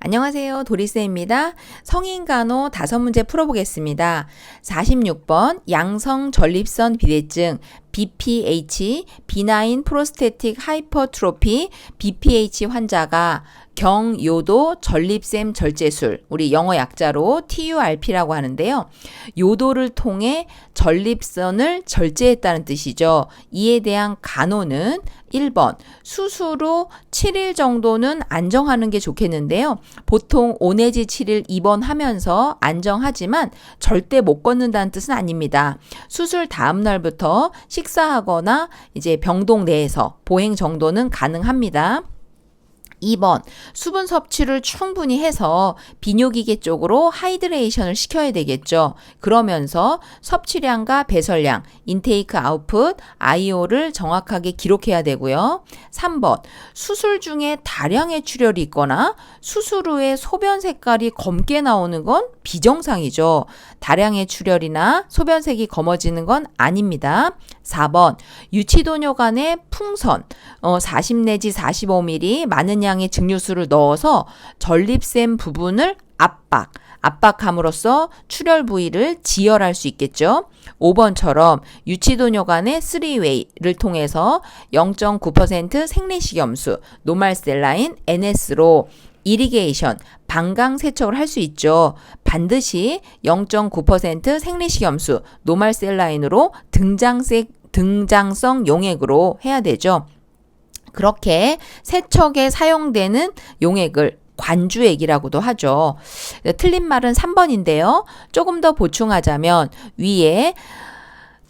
안녕하세요. 도리쌤입니다. 성인간호 5문제 풀어보겠습니다. 46번 양성 전립선 비대증 BPH, 비나인 프로스테틱 하이퍼트로피 BPH 환자가 경요도 전립샘 절제술, 우리 영어 약자로 TURP라고 하는데요. 요도를 통해 전립선을 절제했다는 뜻이죠. 이에 대한 간호는 1번, 수술 후 7일 정도는 안정하는 게 좋겠는데요. 보통 5 내지 7일 입원하면서 안정하지만 절대 못 걷는다는 뜻은 아닙니다. 수술 다음 날부터 식사하거나 이제 병동 내에서 보행 정도는 가능합니다. 2번, 수분 섭취를 충분히 해서 비뇨기계 쪽으로 하이드레이션을 시켜야 되겠죠. 그러면서 섭취량과 배설량, 인테이크 아웃풋, IO를 정확하게 기록해야 되고요. 3번, 수술 중에 다량의 출혈이 있거나 수술 후에 소변 색깔이 검게 나오는 건 비정상이죠. 다량의 출혈이나 소변색이 검어지는 건 아닙니다. 4번, 유치도뇨 간의 풍선, 40 내지 45ml 많은 양의 증류수를 넣어서 전립샘 부분을 압박함으로써 출혈 부위를 지혈할 수 있겠죠. 5번처럼 유치도뇨 간의 3웨이를 통해서 0.9% 생리식염수, 노말셀라인, NS로 이리게이션, 방광 세척을 할 수 있죠. 반드시 0.9% 생리식염수, 노말셀라인으로 등장성 용액으로 해야 되죠. 그렇게 세척에 사용되는 용액을 관주액이라고도 하죠. 틀린 말은 3번인데요. 조금 더 보충하자면 위에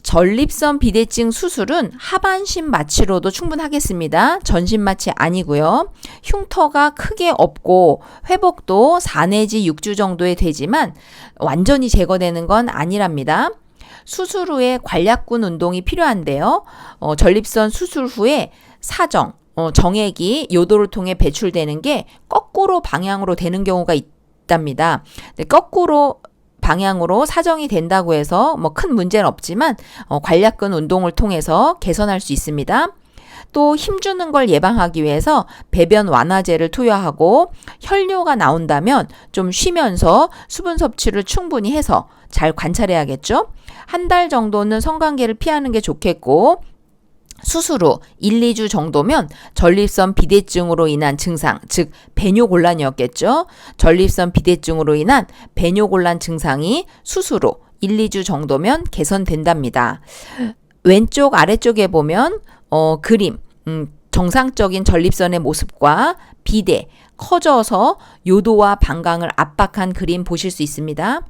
전립선 비대증 수술은 하반신 마취로도 충분하겠습니다. 전신 마취 아니고요. 흉터가 크게 없고 회복도 4 내지 6주 정도에 되지만 완전히 제거되는 건 아니랍니다. 수술 후에 관략근 운동이 필요한데요. 전립선 수술 후에 정액이 요도를 통해 배출되는 게 거꾸로 방향으로 되는 경우가 있답니다. 거꾸로 방향으로 사정이 된다고 해서 큰 문제는 없지만 관략근 운동을 통해서 개선할 수 있습니다. 또 힘주는 걸 예방하기 위해서 배변 완화제를 투여하고 혈뇨가 나온다면 좀 쉬면서 수분 섭취를 충분히 해서 잘 관찰해야겠죠. 1달 정도는 성관계를 피하는 게 좋겠고 수술 후 1, 2주 정도면 전립선 비대증으로 인한 증상, 즉 배뇨곤란이었겠죠. 전립선 비대증으로 인한 배뇨곤란 증상이 수술 후 1, 2주 정도면 개선된답니다. 왼쪽 아래쪽에 보면 그림, 정상적인 전립선의 모습과 비대, 커져서 요도와 방광을 압박한 그림 보실 수 있습니다.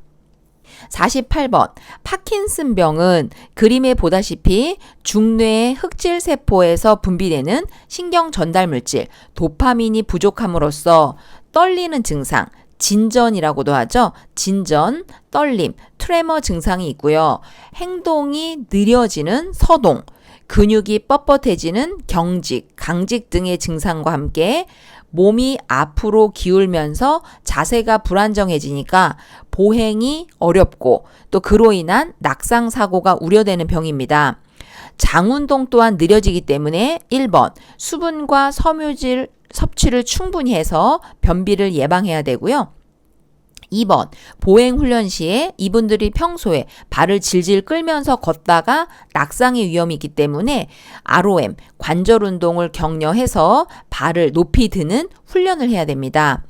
48번, 파킨슨병은 그림에 보다시피 중뇌의 흑질세포에서 분비되는 신경 전달물질 도파민이 부족함으로써 떨리는 증상, 진전이라고도 하죠. 진전, 떨림, 트레머 증상이 있고요. 행동이 느려지는 서동, 근육이 뻣뻣해지는 경직, 강직 등의 증상과 함께 몸이 앞으로 기울면서 자세가 불안정해지니까 보행이 어렵고 또 그로 인한 낙상 사고가 우려되는 병입니다. 장운동 또한 느려지기 때문에 1번, 수분과 섬유질 섭취를 충분히 해서 변비를 예방해야 되고요. 2번, 보행 훈련 시에 이분들이 평소에 발을 질질 끌면서 걷다가 낙상의 위험이 있기 때문에 ROM, 관절 운동을 격려해서 발을 높이 드는 훈련을 해야 됩니다.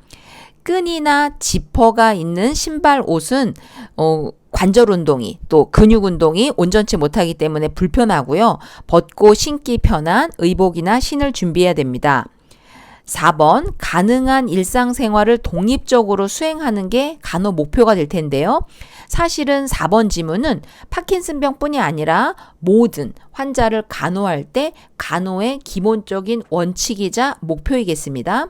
끈이나 지퍼가 있는 신발 옷은 관절 운동이 또 근육 운동이 온전치 못하기 때문에 불편하고요. 벗고 신기 편한 의복이나 신을 준비해야 됩니다. 4번, 가능한 일상생활을 독립적으로 수행하는 게 간호 목표가 될 텐데요. 사실은 4번 지문은 파킨슨병뿐이 아니라 모든 환자를 간호할 때 간호의 기본적인 원칙이자 목표이겠습니다.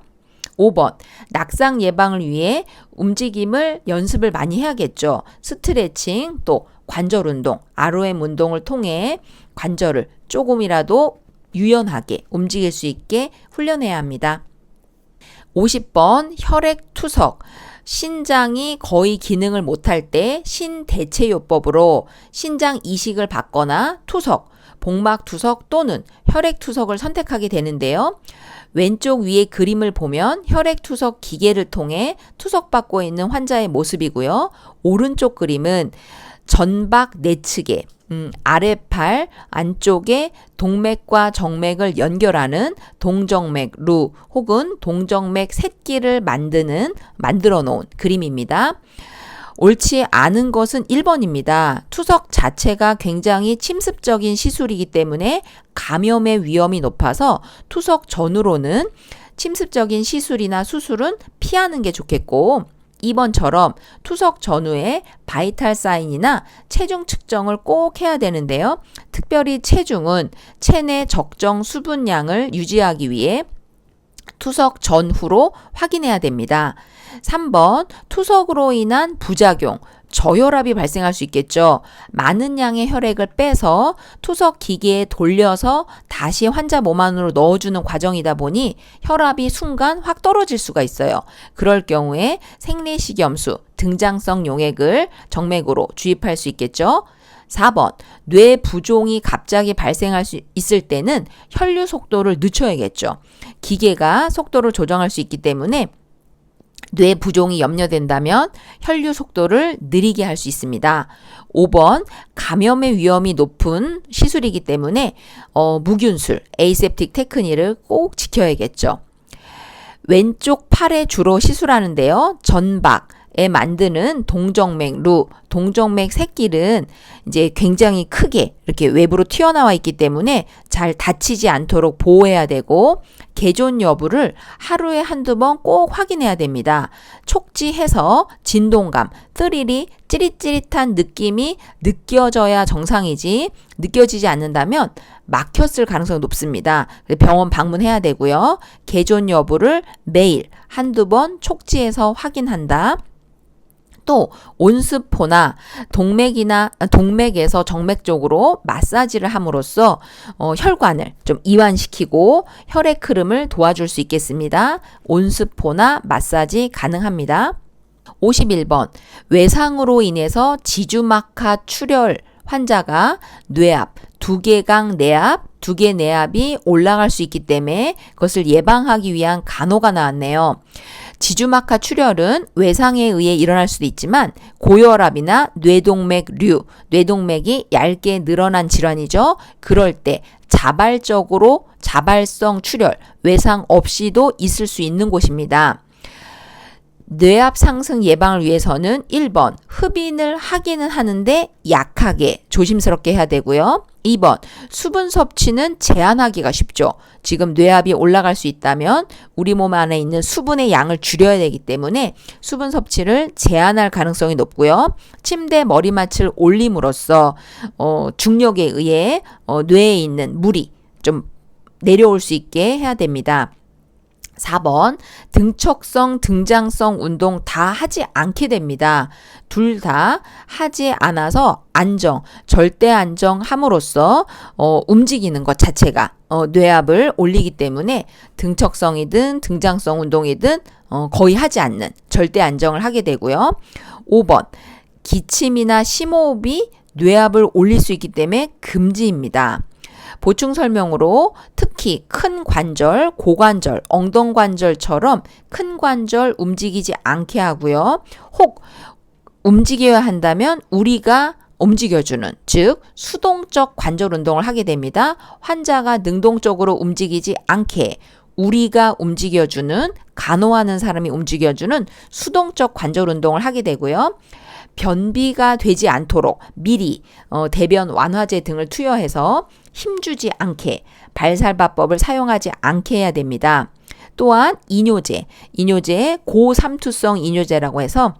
5번, 낙상 예방을 위해 움직임을 연습을 많이 해야겠죠. 스트레칭, 또 관절 운동, ROM 운동을 통해 관절을 조금이라도 유연하게 움직일 수 있게 훈련해야 합니다. 50번, 혈액투석. 신장이 거의 기능을 못할 때 신대체요법으로 신장 이식을 받거나 투석, 복막투석 또는 혈액투석을 선택하게 되는데요. 왼쪽 위에 그림을 보면 혈액투석 기계를 통해 투석받고 있는 환자의 모습이고요. 오른쪽 그림은 전박 내측에 아랫팔 안쪽에 동맥과 정맥을 연결하는 동정맥루 혹은 동정맥 새끼를 만들어 놓은 그림입니다. 옳지 않은 것은 1번입니다. 투석 자체가 굉장히 침습적인 시술이기 때문에 감염의 위험이 높아서 투석 전후로는 침습적인 시술이나 수술은 피하는 게 좋겠고, 2번처럼 투석 전후에 바이탈 사인이나 체중 측정을 꼭 해야 되는데요. 특별히 체중은 체내 적정 수분량을 유지하기 위해 투석 전후로 확인해야 됩니다. 3번, 투석으로 인한 부작용, 저혈압이 발생할 수 있겠죠. 많은 양의 혈액을 빼서 투석 기계에 돌려서 다시 환자 몸 안으로 넣어주는 과정이다 보니 혈압이 순간 확 떨어질 수가 있어요. 그럴 경우에 생리식염수, 등장성 용액을 정맥으로 주입할 수 있겠죠. 4번, 뇌 부종이 갑자기 발생할 수 있을 때는 혈류 속도를 늦춰야겠죠. 기계가 속도를 조정할 수 있기 때문에 뇌 부종이 염려된다면 혈류 속도를 느리게 할 수 있습니다. 5번, 감염의 위험이 높은 시술이기 때문에 무균술, 에이셉틱 테크닉을 꼭 지켜야겠죠. 왼쪽 팔에 주로 시술하는데요. 전박에 만드는 동정맥루, 동정맥 새끼는 이제 굉장히 크게 이렇게 외부로 튀어나와 있기 때문에 잘 다치지 않도록 보호해야 되고, 개존 여부를 하루에 한두 번 꼭 확인해야 됩니다. 촉지해서 진동감, 뜨리리, 찌릿찌릿한 느낌이 느껴져야 정상이지, 느껴지지 않는다면 막혔을 가능성이 높습니다. 병원 방문해야 되고요. 개존 여부를 매일 한두 번 촉지해서 확인한다. 또 온스포나 동맥에서 정맥 쪽으로 마사지를 함으로써 혈관을 좀 이완시키고 혈액 흐름을 도와줄 수 있겠습니다. 온스포나 마사지 가능합니다. 51번, 외상으로 인해서 지주막하 출혈 환자가 뇌압, 두개강 내압, 두개 내압이 올라갈 수 있기 때문에 그것을 예방하기 위한 간호가 나왔네요. 지주막하 출혈은 외상에 의해 일어날 수도 있지만 고혈압이나 뇌동맥류, 뇌동맥이 얇게 늘어난 질환이죠. 그럴 때 자발성 출혈, 외상 없이도 있을 수 있는 곳입니다. 뇌압 상승 예방을 위해서는 1번, 흡인을 하기는 하는데 약하게 조심스럽게 해야 되고요. 2번, 수분 섭취는 제한하기가 쉽죠. 지금 뇌압이 올라갈 수 있다면 우리 몸 안에 있는 수분의 양을 줄여야 되기 때문에 수분 섭취를 제한할 가능성이 높고요. 침대 머리맡을 올림으로써 중력에 의해 뇌에 있는 물이 좀 내려올 수 있게 해야 됩니다. 4번, 등척성, 등장성 운동 다 하지 않게 됩니다. 둘 다 하지 않아서 절대 안정함으로써 움직이는 것 자체가 뇌압을 올리기 때문에 등척성이든 등장성 운동이든 거의 하지 않는 절대 안정을 하게 되고요. 5번, 기침이나 심호흡이 뇌압을 올릴 수 있기 때문에 금지입니다. 보충 설명으로 특히 큰 관절, 고관절, 엉덩관절처럼 큰 관절 움직이지 않게 하고요. 혹 움직여야 한다면 우리가 움직여주는, 즉 수동적 관절 운동을 하게 됩니다. 환자가 능동적으로 움직이지 않게 우리가 움직여주는, 간호하는 사람이 움직여주는 수동적 관절 운동을 하게 되고요. 변비가 되지 않도록 미리 대변 완화제 등을 투여해서 힘주지 않게 발살바법을 사용하지 않게 해야 됩니다. 또한 이뇨제 고삼투성 이뇨제라고 해서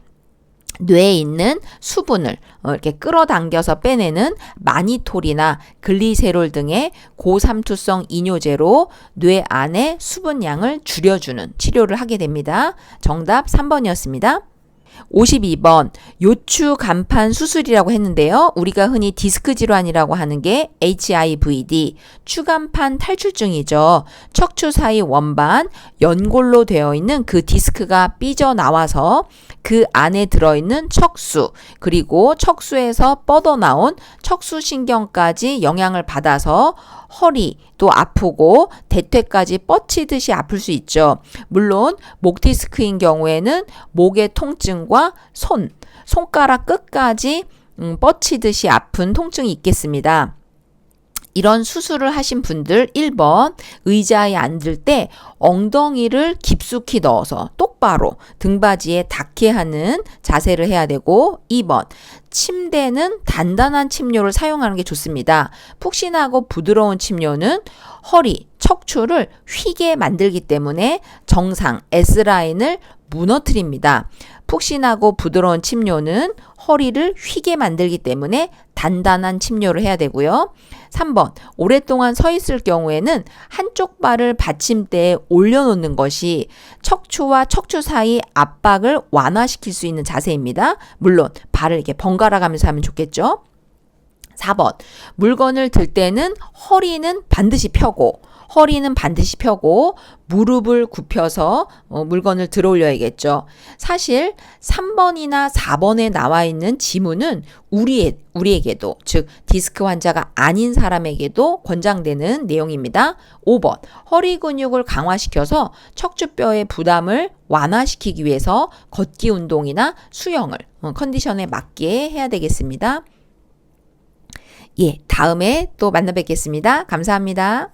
뇌에 있는 수분을 이렇게 끌어당겨서 빼내는 마니톨이나 글리세롤 등의 고삼투성 이뇨제로 뇌 안의 수분량을 줄여주는 치료를 하게 됩니다. 정답 3번이었습니다. 52번 요추 간판 수술이라고 했는데요. 우리가 흔히 디스크 질환이라고 하는 게 HIVD, 추간판 탈출증이죠. 척추 사이 원반, 연골로 되어 있는 그 디스크가 삐져나와서 그 안에 들어있는 척수, 그리고 척수에서 뻗어나온 척수신경까지 영향을 받아서 허리도 아프고 대퇴까지 뻗치듯이 아플 수 있죠. 물론 목 디스크인 경우에는 목의 통증과 손가락 끝까지 뻗치듯이 아픈 통증이 있겠습니다. 이런 수술을 하신 분들 1번 의자에 앉을 때 엉덩이를 깊숙이 넣어서 똑바로 등받이에 닿게 하는 자세를 해야 되고 2번 침대는 단단한 침료를 사용하는 게 좋습니다. 푹신하고 부드러운 침료는 허리, 척추를 휘게 만들기 때문에 정상 S라인을 무너뜨립니다. 푹신하고 부드러운 침료는 허리를 휘게 만들기 때문에 단단한 침료를 해야 되고요. 3번 오랫동안 서 있을 경우에는 한쪽 발을 받침대에 올려놓는 것이 척추와 척추 사이 압박을 완화시킬 수 있는 자세입니다. 물론 발을 이렇게 번갈아 가면서 하면 좋겠죠. 4번 물건을 들 때는 허리는 반드시 펴고 무릎을 굽혀서 물건을 들어 올려야겠죠. 사실 3번이나 4번에 나와 있는 지문은 우리에게도, 즉 디스크 환자가 아닌 사람에게도 권장되는 내용입니다. 5번 허리 근육을 강화시켜서 척추뼈의 부담을 완화시키기 위해서 걷기 운동이나 수영을 컨디션에 맞게 해야 되겠습니다. 예, 다음에 또 만나 뵙겠습니다. 감사합니다.